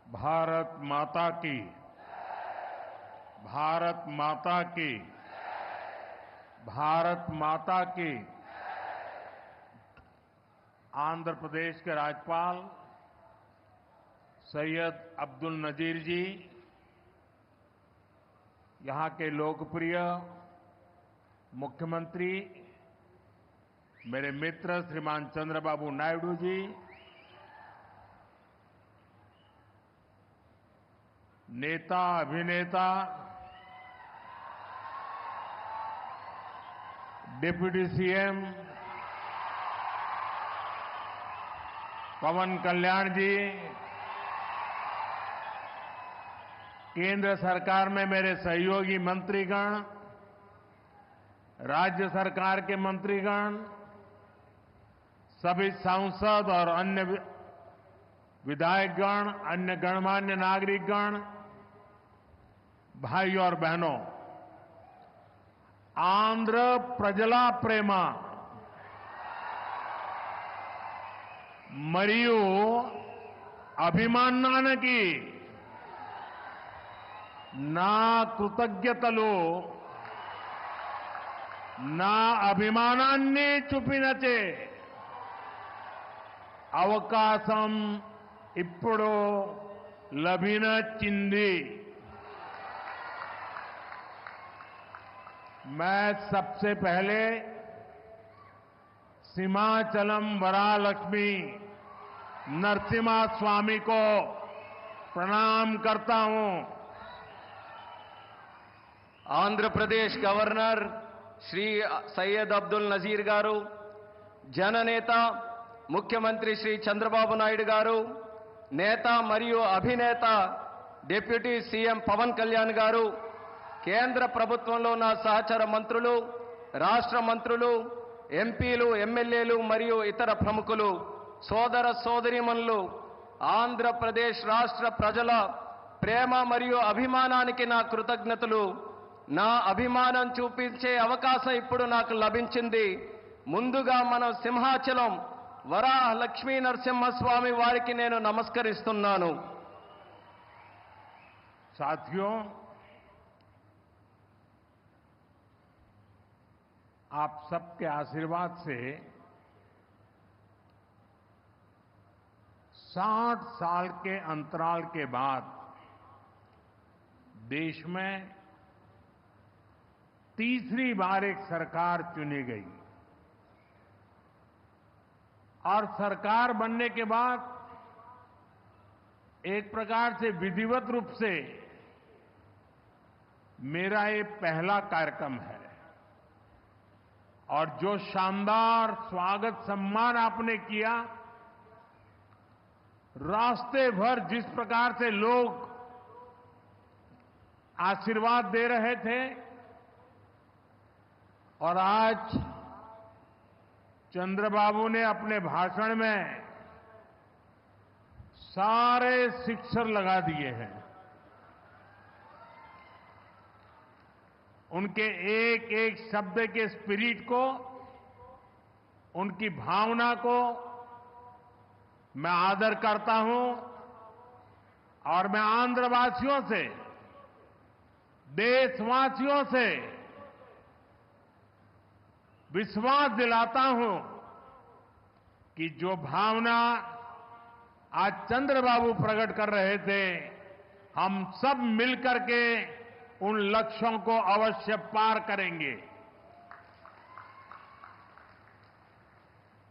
भारत माता की, भारत माता की, भारत माता की। आंध्र प्रदेश के राज्यपाल सैयद अब्दुल नजीर जी, यहां के लोकप्रिय मुख्यमंत्री मेरे मित्र श्रीमान चंद्रबाबू नायडू जी, नेता अभिनेता डिप्टी सीएम पवन कल्याण जी, केंद्र सरकार में मेरे सहयोगी मंत्रीगण, राज्य सरकार के मंत्रीगण, सभी सांसद और अन्य विधायकगण, अन्य गणमान्य नागरिकगण, भाई और बहनों, आंध्र प्रजला प्रेम मरियु अभिमानानिकी ना कृतज्ञतलु ना అభిమానాన్ని చూపినచే అవకాశం ఇప్పుడు లభించింది। मैं सबसे पहले सीमाचलम वरालक्ष्मी नरसिम्हा स्वामी को प्रणाम करता हूं। आंध्र प्रदेश गवर्नर श्री सैयद अब्दुल नजीर गारू, जननेता मुख्यमंत्री श्री चंद्रबाबु नायडू गारू, नेता मरियु अभिनेता డిప్యూటీ సీఎం పవన్ కళ్యాణ్ గారు, కేంద్ర ప్రభుత్వంలో నా సహచర మంత్రులు, రాష్ట్ర మంత్రులు, ఎంపీలు, ఎమ్మెల్యేలు మరియు ఇతర ప్రముఖులు, సోదర సోదరీమణులు, ఆంధ్రప్రదేశ్ రాష్ట్ర ప్రజల ప్రేమ మరియు అభిమానానికి నా కృతజ్ఞతలు। నా అభిమానం చూపించే అవకాశం ఇప్పుడు నాకు లభించింది। ముందుగా మనం సింహాచలం వరాహ లక్ష్మీ నరసింహస్వామి వారికి నేను నమస్కరిస్తున్నాను। साथियों, आप सबके आशीर्वाद से 60 साल के अंतराल के बाद देश में तीसरी बार एक सरकार चुनी गई और सरकार बनने के बाद एक प्रकार से विधिवत रूप से मेरा ये पहला कार्यक्रम है और जो शानदार स्वागत सम्मान आपने किया, रास्ते भर जिस प्रकार से लोग आशीर्वाद दे रहे थे और आज चंद्रबाबू ने अपने भाषण में सारे शिक्षर लगा दिए हैं। उनके एक एक शब्द के स्पिरिट को, उनकी भावना को मैं आदर करता हूं और मैं आंध्रवासियों से, देशवासियों से विश्वास दिलाता हूं कि जो भावना आज चंद्रबाबू प्रकट कर रहे थे, हम सब मिलकर के उन लक्ष्यों को अवश्य पार करेंगे।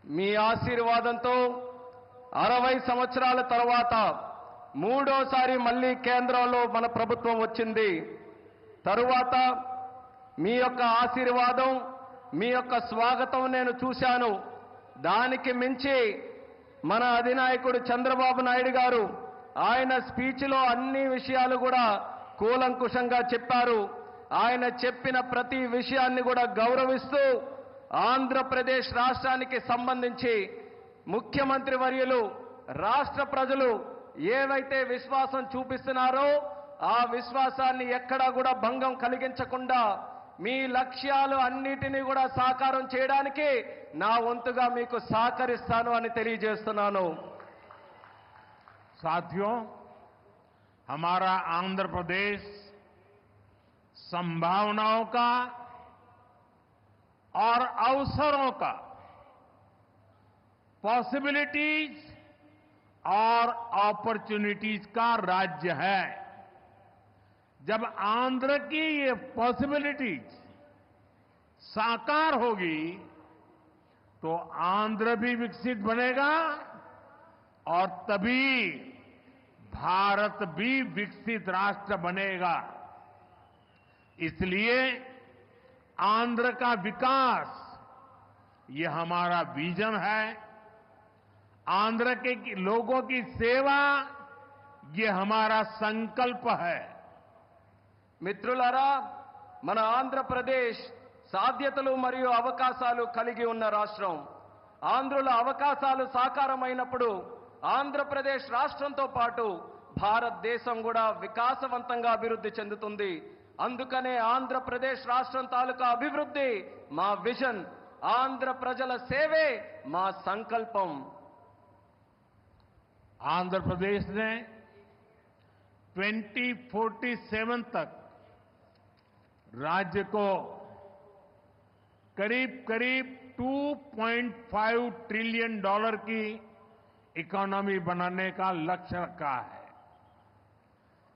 మీ ఆశీర్వాదంతో 60 సంవత్సరాల తర్వాత మూడోసారి మళ్ళీ కేంద్రంలో మన ప్రభుత్వం వచ్చింది। తరువాత మీ యొక్క ఆశీర్వాదం, మీ యొక్క స్వాగతం నేను చూశాను। దానికి మించి మన అధినాయకుడు చంద్రబాబు నాయుడు గారు ఆయన స్పీచ్లో అన్ని విషయాలు కూడా కూలంకుషంగా చెప్పారు। ఆయన చెప్పిన ప్రతి విషయాన్ని కూడా గౌరవిస్తూ ఆంధ్రప్రదేశ్ రాష్ట్రానికి సంబంధించి ముఖ్యమంత్రి వర్యులు, రాష్ట్ర ప్రజలు ఏవైతే విశ్వాసం చూపిస్తున్నారో ఆ విశ్వాసాన్ని ఎక్కడా కూడా భంగం కలిగించకుండా మీ లక్ష్యాలు అన్నిటినీ కూడా సాకారం చేయడానికి నా వంతుగా మీకు సహకరిస్తాను అని తెలియజేస్తున్నాను। साथियों, हमारा आंध्र प्रदेश संभावनाओं का और अवसरों का, पॉसिबिलिटीज और अपॉर्चुनिटीज का राज्य है। जब आंध्र की ये पॉसिबिलिटीज साकार होगी तो आंध्र भी विकसित बनेगा और तभी भारत भी विकसित राष्ट्र बनेगा। इसलिए आंध्र का विकास ये हमारा विजन है। आंध्र के लोगों की सेवा ये हमारा संकल्प है। మిత్రులారా, మన ఆంధ్రప్రదేశ్ సాధ్యతలు మరియు అవకాశాలు కలిగి ఉన్న రాష్ట్రం. ఆంధ్రుల అవకాశాలు సాకారమైనప్పుడు ఆంధ్రప్రదేశ్ రాష్ట్రంతో పాటు భారతదేశం కూడా వికాసవంతంగా అభివృద్ధి చెందుతుంది. అందుకనే ఆంధ్రప్రదేశ్ రాష్ట్రం తాలూకా అభివృద్ధి మా విజన్, ఆంధ్ర ప్రజల సేవే మా సంకల్పం. आंध्र प्रदेश ने 2047 तक राज्य को करीब करीब $2.5 ट्रिलियन की इकोनॉमी बनाने का लक्ष्य रखा है।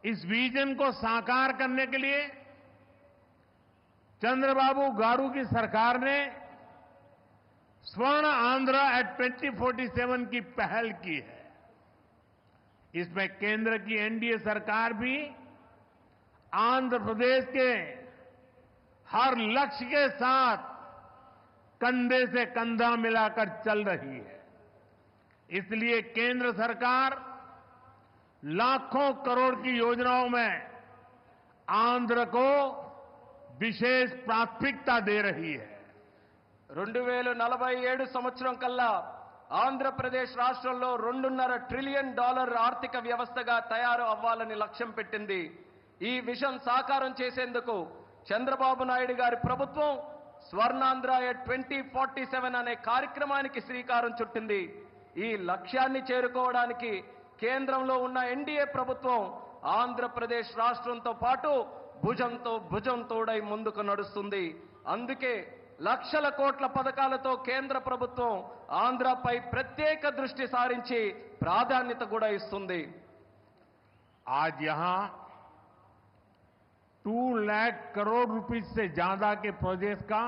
इस विजन को साकार करने के लिए चंद्रबाबू गारू की सरकार ने स्वर्ण आंध्र एट 2047 की पहल की है। इसमें केंद्र की एनडीए सरकार भी आंध्र प्रदेश के हर लक्ष्य के साथ कंधे से कंधा मिलाकर चल रही है। इसलिए केंद्र सरकार लाखों करोड़ की योजनाओं में आंध्र को विशेष प्राथमिकता दे रही है। 2047 సంవత్సరం కల్లా ఆంధ్రప్రదేశ్ రాష్ట్రంలో $2.5 ట్రిలియన్ ఆర్థిక వ్యవస్థగా తయారు అవ్వాలని లక్ష్యం పెట్టింది. ఈ విజన్ సాకారం చేసేందుకు చంద్రబాబు నాయుడు గారి ప్రభుత్వం స్వర్ణాంధ్ర ఎట్ 2047 అనే కార్యక్రమానికి శ్రీకారం చుట్టింది. ఈ లక్ష్యాన్ని చేరుకోవడానికి కేంద్రంలో ఉన్న ఎన్డీఏ ప్రభుత్వం ఆంధ్రప్రదేశ్ రాష్ట్రంతో పాటు భుజంతో భుజం తోడై ముందుకు నడుస్తుంది. అందుకే లక్షల కోట్ల పథకాలతో కేంద్ర ప్రభుత్వం ఆంధ్రపై ప్రత్యేక దృష్టి సారించి ప్రాధాన్యత కూడా ఇస్తుంది. आज यहां 2 लाख करोड़ रुपए से ज्यादा के प्रोजेक्ट का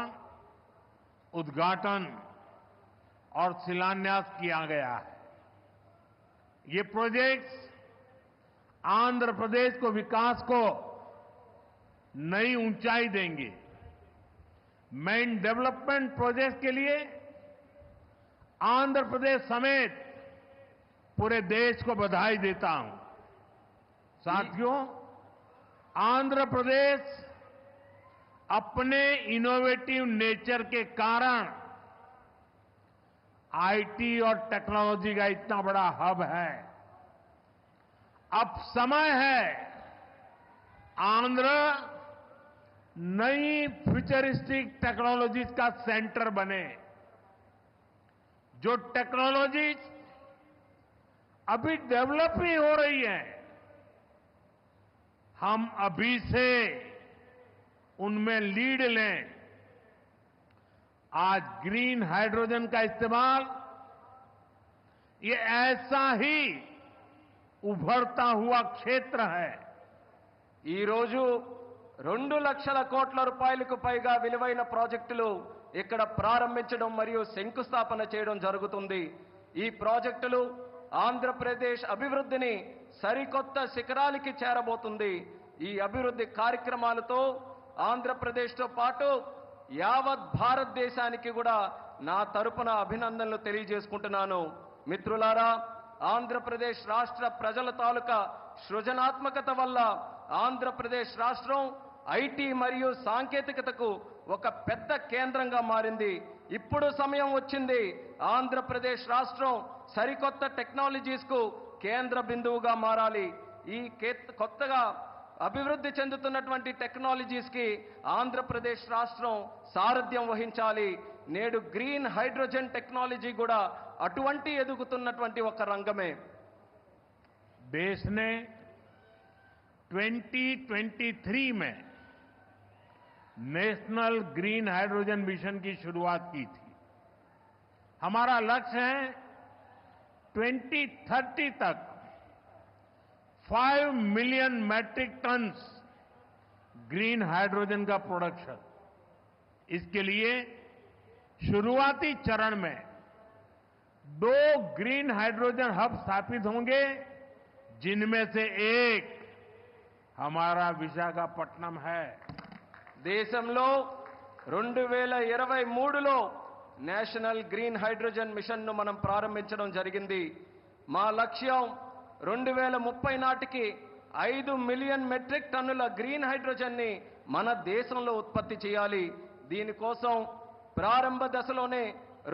उद्घाटन और शिलान्यास किया गया है। ये प्रोजेक्ट्स आंध्र प्रदेश को विकास को नई ऊंचाई देंगे। मैं इन डेवलपमेंट प्रोजेक्ट के लिए आंध्र प्रदेश समेत पूरे देश को बधाई देता हूं। साथियों, आंध्र प्रदेश अपने इनोवेटिव नेचर के कारण आईटी और टेक्नोलॉजी का इतना बड़ा हब है। अब समय है आंध्र नई फ्यूचरिस्टिक टेक्नोलॉजीज का सेंटर बने। जो टेक्नोलॉजीज अभी डेवलप ही हो रही है, हम अभी से उनमें लीड लें। आज ग्रीन हाइड्रोजन का इस्तेमाल ये ऐसा ही उभरता हुआ क्षेत्र है। ఈ రోజు 2 లక్షల కోట్ల రూపాయలకు పైగా విలువైన ప్రాజెక్టులు ఇక్కడ ప్రారంభించడం మరియు శంకుస్థాపన చేయడం జరుగుతుంది. ఈ ప్రాజెక్టులు ఆంధ్రప్రదేశ్ అభివృద్ధిని సరికొత్త శిఖరాలకి చేరబోతుంది. ఈ అభివృద్ధి కార్యక్రమాలతో ఆంధ్రప్రదేశ్తో పాటు యావత్ భారతదేశానికి కూడా నా తరపున అభినందనలు తెలియజేసుకుంటున్నాను. మిత్రులారా, ఆంధ్రప్రదేశ్ రాష్ట్ర ప్రజల తాలూకా సృజనాత్మకత వల్ల ఆంధ్రప్రదేశ్ రాష్ట్రం ఐటీ మరియు సాంకేతికతకు ఒక పెద్ద కేంద్రంగా మారింది. ఇప్పుడు సమయం వచ్చింది ఆంధ్రప్రదేశ్ రాష్ట్రం సరికొత్త టెక్నాలజీస్ కు కేంద్ర బిందువుగా మారాలి. ఈ కొత్తగా అభివృద్ధి చెందుతున్నటువంటి టెక్నాలజీస్ కి ఆంధ్రప్రదేశ్ రాష్ట్రం సారథ్యం వహించాలి. నేడు గ్రీన్ హైడ్రోజన్ టెక్నాలజీ కూడా అటువంటి ఎదుగుతున్నటువంటి ఒక రంగమే. देश ने 2023 में नेशनल ग्रीन हाइड्रोजन मिशन की शुरुआत की थी। हमारा लक्ष्य है 2030 तक 5 million metric tons green hydrogen का प्रोडक्शन। इसके लिए शुरुआती चरण में 2 ग्रीन हाइड्रोजन हब स्थापित होंगे, जिनमें से एक हमारा विशाखापट्टनम है। దేశంలో 2023లో నేషనల్ గ్రీన్ హైడ్రోజన్ మిషన్ ను మనం ప్రారంభించడం జరిగింది. మా లక్ష్యం 2030 నాటికి 5 మిలియన్ మెట్రిక్ టన్నుల గ్రీన్ హైడ్రోజన్ ని మన దేశంలో ఉత్పత్తి చేయాలి. దీనికోసం ప్రారంభ దశలోనే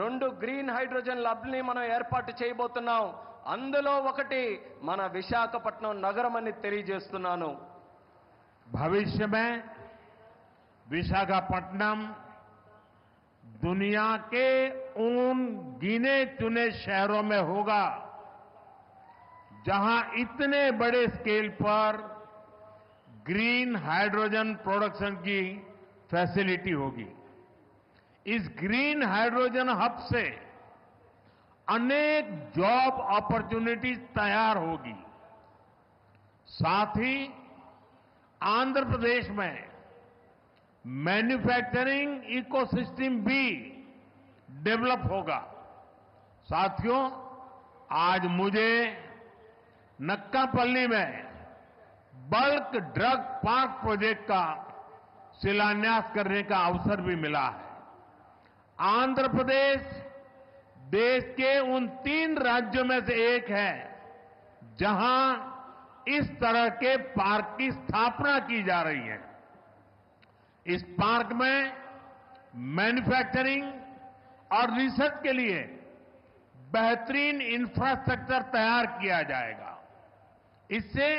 2 గ్రీన్ హైడ్రోజన్ ల్యాబ్స్ ని మనం ఏర్పాటు చేయబోతున్నాం. అందులో ఒకటి మన విశాఖపట్నం నగరం అని తెలియజేస్తున్నాను. भविष्य में विशाखापट्टनम दुनिया के उन गिने चुने शहरों में होगा जहां इतने बड़े स्केल पर ग्रीन हाइड्रोजन प्रोडक्शन की फैसिलिटी होगी। इस ग्रीन हाइड्रोजन हब से अनेक जॉब अपॉर्चुनिटीज तैयार होगी। साथ ही आंध्र प्रदेश में मैन्युफैक्चरिंग इकोसिस्टम भी डेवलप होगा। साथियों, आज मुझे नक्कापल्ली में बल्क ड्रग पार्क प्रोजेक्ट का शिलान्यास करने का अवसर भी मिला है। आंध्र प्रदेश देश के उन 3 राज्यों में से एक है जहां इस तरह के पार्क की स्थापना की जा रही है। इस पार्क में मैन्युफैक्चरिंग और रिसर्च के लिए बेहतरीन इंफ्रास्ट्रक्चर तैयार किया जाएगा। इससे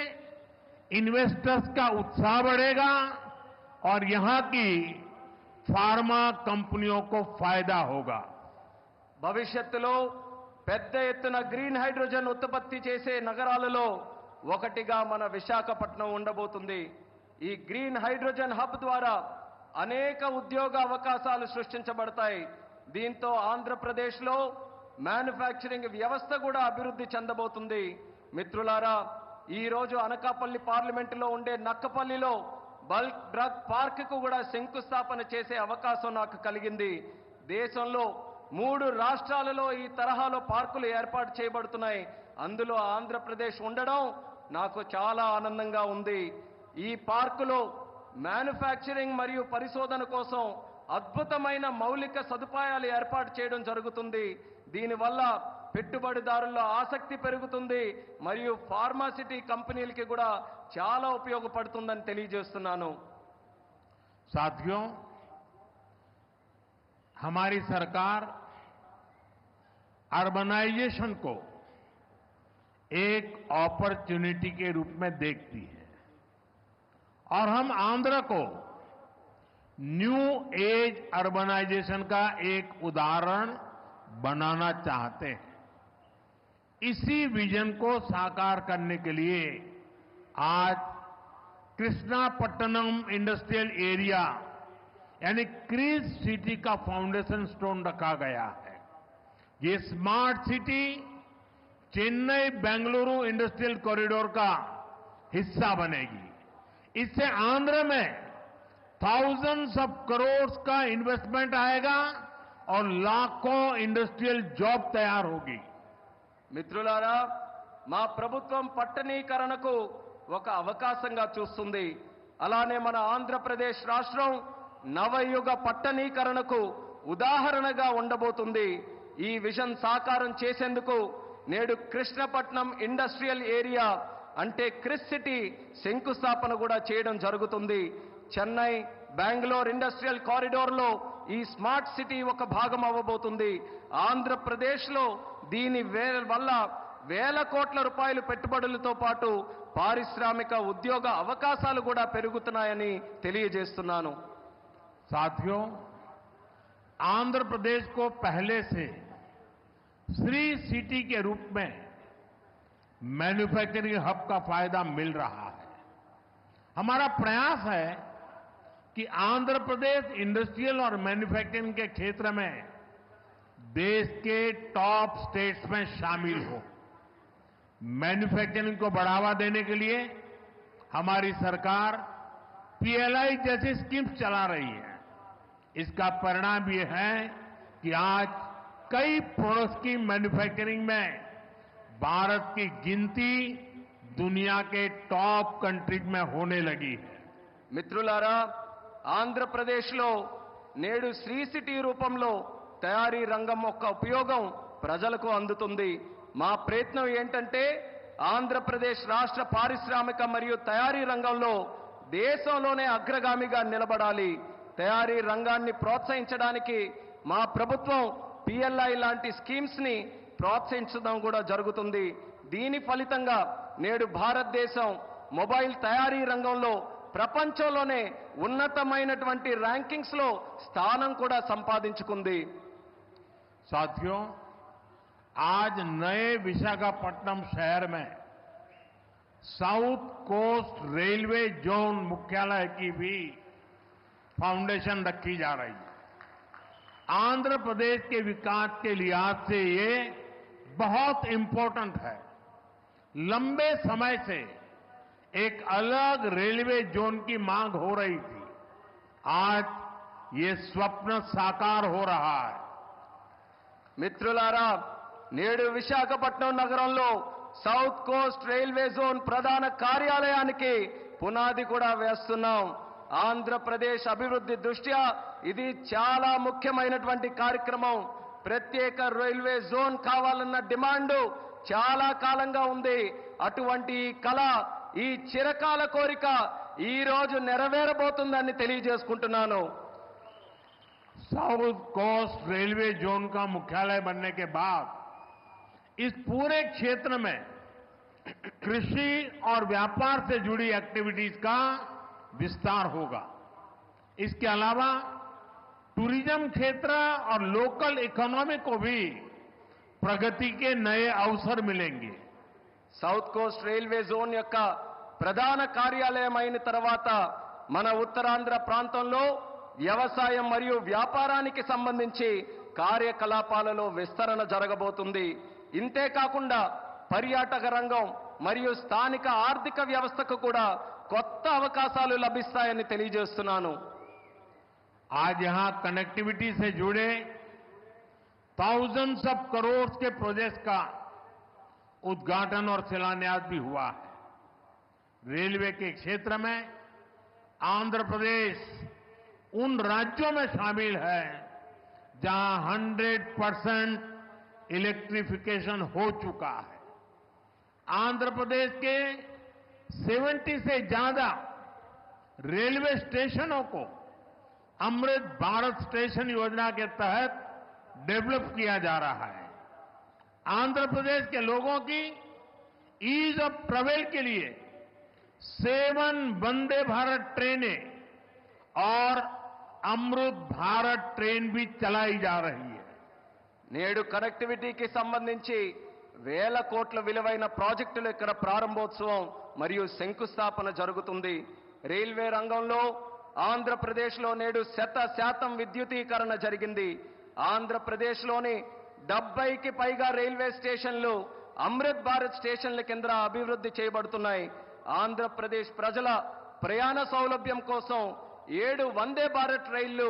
इन्वेस्टर्स का उत्साह बढ़ेगा और यहां की फार्मा कंपनियों को फायदा होगा। భవిష్యత్తులో పెద్ద ఎత్తున గ్రీన్ హైడ్రోజన్ ఉత్పత్తి చేసే నగరాలలో ఒకటిగా మన విశాఖపట్నం ఉండబోతుంది. ఈ గ్రీన్ హైడ్రోజన్ హబ్ ద్వారా అనేక ఉద్యోగ అవకాశాలు సృష్టించబడతాయి. దీంతో ఆంధ్రప్రదేశ్లో మ్యానుఫ్యాక్చరింగ్ వ్యవస్థ కూడా అభివృద్ధి చెందబోతుంది. మిత్రులారా, ఈ రోజు అనకాపల్లి పార్లమెంటులో ఉండే నక్కపల్లిలో బల్క్ డ్రగ్ పార్క్ కు కూడా శంకుస్థాపన చేసే అవకాశం నాకు కలిగింది. దేశంలో 3 రాష్ట్రాలలో ఈ తరహాలో పార్కులు ఏర్పాటు చేయబడుతున్నాయి. అందులో ఆంధ్రప్రదేశ్ ఉండడం నాకు చాలా ఆనందంగా ఉంది. ఈ పార్కులో మ్యానుఫ్యాక్చరింగ్ మరియు పరిశోధన కోసం అద్భుతమైన మౌలిక సదుపాయాలు ఏర్పాటు చేయడం జరుగుతుంది. దీనివల్ల పెట్టుబడిదారుల్లో ఆసక్తి పెరుగుతుంది మరియు ఫార్మాసిటీ కంపెనీలకి కూడా చాలా ఉపయోగపడుతుందని తెలియజేస్తున్నాను. साथियों, हमारी सरकार अर्बनाइजेशन को एक अपॉर्चुनिटी के रूप में देखती है और हम आंध्र को न्यू एज अर्बनाइजेशन का एक उदाहरण बनाना चाहते हैं। इसी विजन को साकार करने के लिए आज कृष्णापट्टनम इंडस्ट्रियल एरिया यानी क्रीज सिटी का फाउंडेशन स्टोन रखा गया है। ये smart city Chennai Bengaluru industrial corridor का हिस्सा बनेगी। इससे आंध्र में thousands ऑफ करोड़ का इन्वेस्टमेंट आएगा और लाखों इंडस्ट्रियल जॉब तैयार होगी। మిత్రులారా, మా ప్రభుత్వం పట్టణీకరణకు ఒక అవకాశంగా చూస్తుంది. అలానే మన ఆంధ్రప్రదేశ్ రాష్ట్రం నవయుగ పట్టణీకరణకు ఉదాహరణగా ఉండబోతుంది. ఈ విజన్ సాకారం చేసేందుకు నేడు కృష్ణపట్నం ఇండస్ట్రియల్ ఏరియా అంటే క్రిస్ సిటీ శంకుస్థాపన కూడా చేయడం జరుగుతుంది. చెన్నై బెంగళూరు ఇండస్ట్రియల్ కారిడోర్లో ఈ స్మార్ట్ సిటీ ఒక భాగం అవ్వబోతుంది. ఆంధ్రప్రదేశ్లో దీని వల్ల వేల కోట్ల రూపాయలు పెట్టుబడులతో పాటు పారిశ్రామిక ఉద్యోగ అవకాశాలు కూడా పెరుగుతున్నాయని తెలియజేస్తున్నాను. साथियों, आंध्र प्रदेश को पहले से श्री सिटी के रूप में मैन्युफैक्चरिंग हब का फायदा मिल रहा है। हमारा प्रयास है कि आंध्र प्रदेश इंडस्ट्रियल और मैन्युफैक्चरिंग के क्षेत्र में देश के टॉप स्टेट्स में शामिल हो। मैन्युफैक्चरिंग को बढ़ावा देने के लिए हमारी सरकार पीएलआई जैसी स्कीम्स चला रही है। इसका परिणाम ये है कि आज कई प्रोडक्ट्स की मैन्युफैक्चरिंग में भारत की गिनती दुनिया के टॉप कंट्रीज में होने लगी है। మిత్రులారా, ఆంధ్రప్రదేశ్లో నేడు శ్రీ సిటీ రూపంలో తయారీ రంగం యొక్క ఉపయోగం ప్రజలకు అందుతుంది. మా ప్రయత్నం ఏంటంటే ఆంధ్రప్రదేశ్ రాష్ట్ర పారిశ్రామిక మరియు తయారీ రంగంలో దేశంలోనే అగ్రగామిగా నిలబడాలి. తయారీ రంగాన్ని ప్రోత్సహించడానికి మా ప్రభుత్వం పిఎల్ఐ లాంటి స్కీమ్స్ ని ప్రోత్సహించడం కూడా జరుగుతుంది. దీని ఫలితంగా నేడు భారతదేశం మొబైల్ తయారీ రంగంలో ప్రపంచంలోనే ఉన్నతమైనటువంటి ర్యాంకింగ్స్ లో స్థానం కూడా సంపాదించుకుంది. साथियों, आज नए विशाखापट्टनम शहर में साउथ कोस्ट रेलवे जोन मुख्यालय की भी फाउंडेशन रखी जा रही है। आंध्र प्रदेश के विकास के लिहाज से ये बहुत इंपॉर्टेंट है। लंबे समय से एक अलग रेलवे जोन की मांग हो रही थी। आज ये स्वप्न साकार हो रहा है। మిత్రులారా, నేడు విశాఖపట్నం నగరంలో సౌత్ కోస్ట్ రైల్వే జోన్ ప్రధాన కార్యాలయానికి పునాది కూడా వేస్తున్నాం. ఆంధ్రప్రదేశ్ అభివృద్ధి దృష్ట్యా ఇది చాలా ముఖ్యమైనటువంటి కార్యక్రమం. ప్రత్యేక రైల్వే జోన్ కావాలన్న డిమాండ్ చాలా కాలంగా ఉంది. అటువంటి ఈ కళ, ఈ చిరకాల కోరిక ఈ రోజు నెరవేరబోతుందని తెలియజేసుకుంటున్నాను. साउथ कोस्ट रेलवे जोन का मुख्यालय बनने के बाद इस पूरे क्षेत्र में कृषि और व्यापार से जुड़ी एक्टिविटीज का विस्तार होगा। इसके अलावा टूरिज्म क्षेत्र और लोकल इकोनॉमी को भी प्रगति के नए अवसर मिलेंगे। సౌత్ కోస్ట్ రైల్వే జోన్ యొక్క ప్రధాన కార్యాలయం అయిన తర్వాత మన ఉత్తరాంధ్ర ప్రాంతంలో వ్యవసాయం మరియు వ్యాపారానికి సంబంధించి కార్యకలాపాలలో విస్తరణ జరగబోతుంది. ఇంతే కాకుండా పర్యాటక రంగం మరియు స్థానిక ఆర్థిక వ్యవస్థకు కూడా కొత్త అవకాశాలు లభిస్తాయని తెలియజేస్తున్నాను. आज यहां कनेक्टिविटी से जुड़े thousands ऑफ करोड़ के प्रोजेक्ट्स का उद्घाटन और शिलान्यास भी हुआ है। रेलवे के क्षेत्र में आंध्र प्रदेश उन राज्यों में शामिल है जहां 100% इलेक्ट्रिफिकेशन हो चुका है। आंध्र प्रदेश के 70 से ज्यादा रेलवे स्टेशनों को अमृत भारत स्टेशन योजना के तहत डेवलप किया जा रहा है। आंध्र प्रदेश के लोगों की ईज ऑफ ट्रेवल के लिए 7 वंदे भारत ट्रेनें और अमृत भारत ट्रेन भी चलाई जा रही है। నేడు కనెక్టివిటీకి సంబంధించి వేల కోట్ల విలువైన ప్రాజెక్టుల ఇక్కడ ప్రారంభోత్సవం మరియు శంకుస్థాపన జరుగుతుంది. రైల్వే రంగంలో ఆంధ్రప్రదేశ్లో నేడు 100% విద్యుదీకరణ జరిగింది. ఆంధ్రప్రదేశ్లోని 70కి పైగా రైల్వే స్టేషన్లు అమృత్ భారత్ స్టేషన్ల కింద అభివృద్ధి చేయబడుతున్నాయి. ఆంధ్రప్రదేశ్ ప్రజల ప్రయాణ సౌలభ్యం కోసం 7 వందే భారత్ రైళ్లు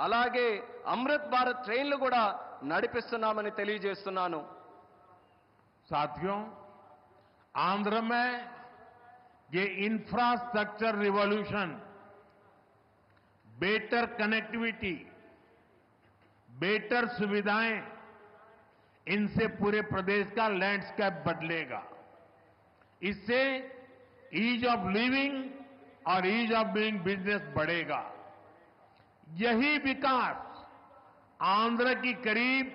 అలాగే అమృత్ భారత్ ట్రైన్లు కూడా నడిపిస్తున్నామని తెలియజేస్తున్నాను. साथियों, आंध्र में ये infrastructure revolution, better connectivity, better सुविधाएं, इनसे पूरे प्रदेश का लैंडस्केप बदलेगा। इससे ईज ऑफ लिविंग और ईज ऑफ डूइंग बिजनेस बढ़ेगा। यही विकास आंध्र की करीब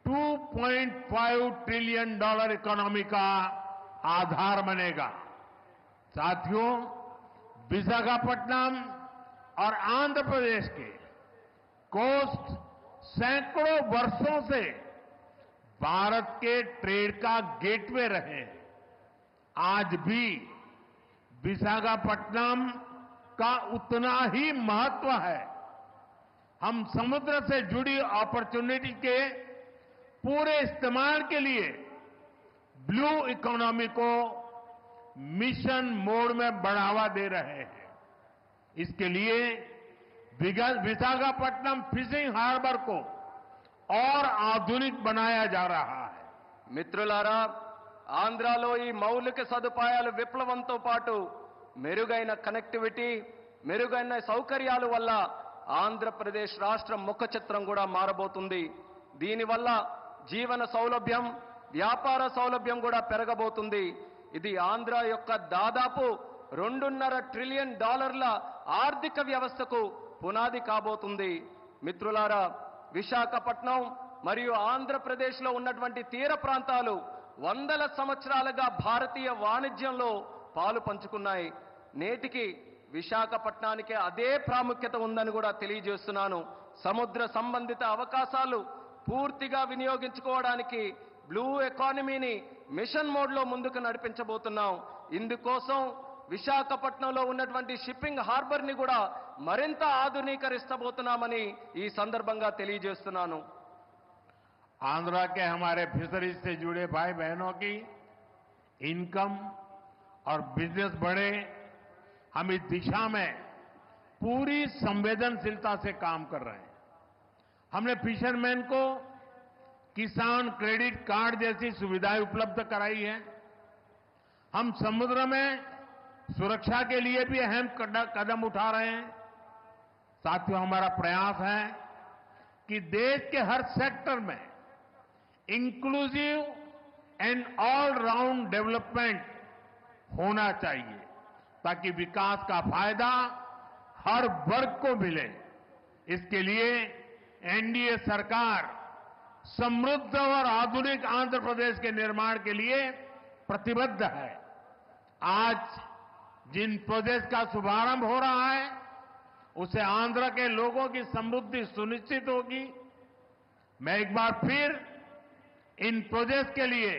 $2.5 ट्रिलियन इकोनॉमी का आधार बनेगा। साथियों, विशाखापट्टनम और आंध्र प्रदेश के कोस्ट सैकड़ों वर्षों से भारत के ट्रेड का गेटवे रहे हैं। आज भी विशाखापट्टनम का उतना ही महत्व है। हम समुद्र से जुड़ी अपॉर्चुनिटी के पूरे इस्तेमाल के लिए ब्लू इकोनॉमी को मिशन मोड में बढ़ावा दे रहे हैं। इसके लिए विशाखापट्टनम फिशिंग हार्बर को और आधुनिक बनाया जा रहा है। మిత్రులారా, ఆంధ్రాలో ఈ మౌలిక సదుపాయాల విప్లవంతో పాటు మెరుగైన కనెక్టివిటీ, మెరుగైన సౌకర్యాల వల్ల ఆంధ్రప్రదేశ్ రాష్ట్రం ముఖ చిత్రం కూడా మారబోతుంది. దీనివల్ల జీవన సౌలభ్యం, వ్యాపార సౌలభ్యం కూడా పెరగబోతుంది. ఇది ఆంధ్ర యొక్క దాదాపు $2.5 ట్రిలియన్ ఆర్థిక వ్యవస్థకు పునాది కాబోతుంది. మిత్రులారా, విశాఖపట్నం మరియు ఆంధ్రప్రదేశ్లో ఉన్నటువంటి తీర ప్రాంతాలు వందల సంవత్సరాలుగా భారతీయ వాణిజ్యంలో పాలు పంచుకున్నాయి. నేటికి విశాఖపట్నానికి అదే ప్రాముఖ్యత ఉందని కూడా తెలియజేస్తున్నాను. సముద్ర సంబంధిత అవకాశాలు పూర్తిగా వినియోగించుకోవడానికి బ్లూ ఎకానమీని మిషన్ మోడ్లో ముందుకు నడిపించబోతున్నాం. ఇందుకోసం విశాఖపట్నంలో ఉన్నటువంటి షిప్పింగ్ హార్బర్ని కూడా మరింత ఆధునీకరిస్తబోతున్నామని ఈ సందర్భంగా తెలియజేస్తున్నాను. आंध्रा के हमारे फिशरीज से जुड़े भाई बहनों की इनकम और बिजनेस बढ़े, हम इस दिशा में पूरी संवेदनशीलता से काम कर रहे हैं. हमने फिशरमैन को किसान क्रेडिट कार्ड जैसी सुविधाएं उपलब्ध कराई है. हम समुद्र में सुरक्षा के लिए भी अहम कदम उठा रहे हैं. साथियों, हमारा प्रयास है कि देश के हर सेक्टर में inclusive and all round development होना चाहिए, ताकि विकास का फायदा हर वर्ग को मिले. इसके लिए एनडीए सरकार समृद्ध और आधुनिक आंध्र प्रदेश के निर्माण के लिए प्रतिबद्ध है. आज जिन प्रोजेक्ट का शुभारंभ हो रहा है, उससे आंध्र के लोगों की समृद्धि सुनिश्चित होगी. मैं एक बार फिर इन प्रोजेक्ट के लिए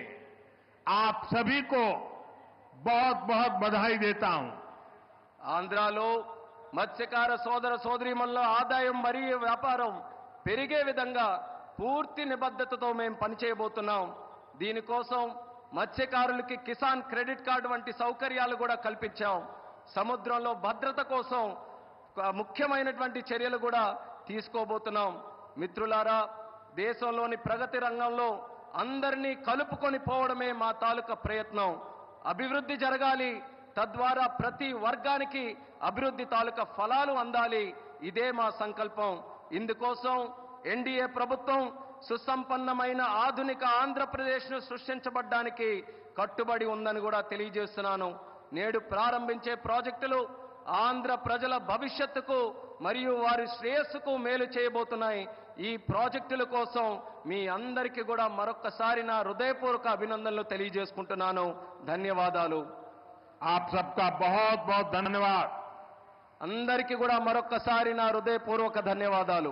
आप सभी को बहुत बहुत बधाई देता हूं. ఆంధ్రాలో మత్స్యకార సోదర సోదరీమణుల ఆదాయం మరియు వ్యాపారం పెరిగే విధంగా పూర్తి నిబద్ధతతో మేము పనిచేయబోతున్నాం. దీనికోసం మత్స్యకారులకి కిసాన్ క్రెడిట్ కార్డు వంటి సౌకర్యాలు కూడా కల్పించాం. సముద్రంలో భద్రత కోసం ముఖ్యమైనటువంటి చర్యలు కూడా తీసుకోబోతున్నాం. మిత్రులారా, దేశంలోని ప్రగతి రంగంలో అందరినీ కలుపుకొని పోవడమే మా తాలూకా ప్రయత్నం. అభివృద్ధి జరగాలి, తద్వారా ప్రతి వర్గానికి అభివృద్ధి తాలూకా ఫలాలు అందాలి. ఇదే మా సంకల్పం. ఇందుకోసం ఎన్డీఏ ప్రభుత్వం సుసంపన్నమైన ఆధునిక ఆంధ్రప్రదేశ్ను సృష్టించబడ్డానికి కట్టుబడి ఉందని కూడా తెలియజేస్తున్నాను. నేడు ప్రారంభించే ప్రాజెక్టులు ఆంధ్ర ప్రజల భవిష్యత్తుకు మరియు వారి శ్రేయస్సుకు మేలు చేయబోతున్నాయి. ఈ ప్రాజెక్టుల కోసం మీ అందరికీ కూడా మరొక్కసారి నా హృదయపూర్వక అభినందనలు తెలియజేసుకుంటున్నాను. ధన్యవాదాలు. आप सबका बहुत बहुत धन्यवाद. అందరికీ కూడా మరొక్కసారి నా హృదయపూర్వక ధన్యవాదాలు.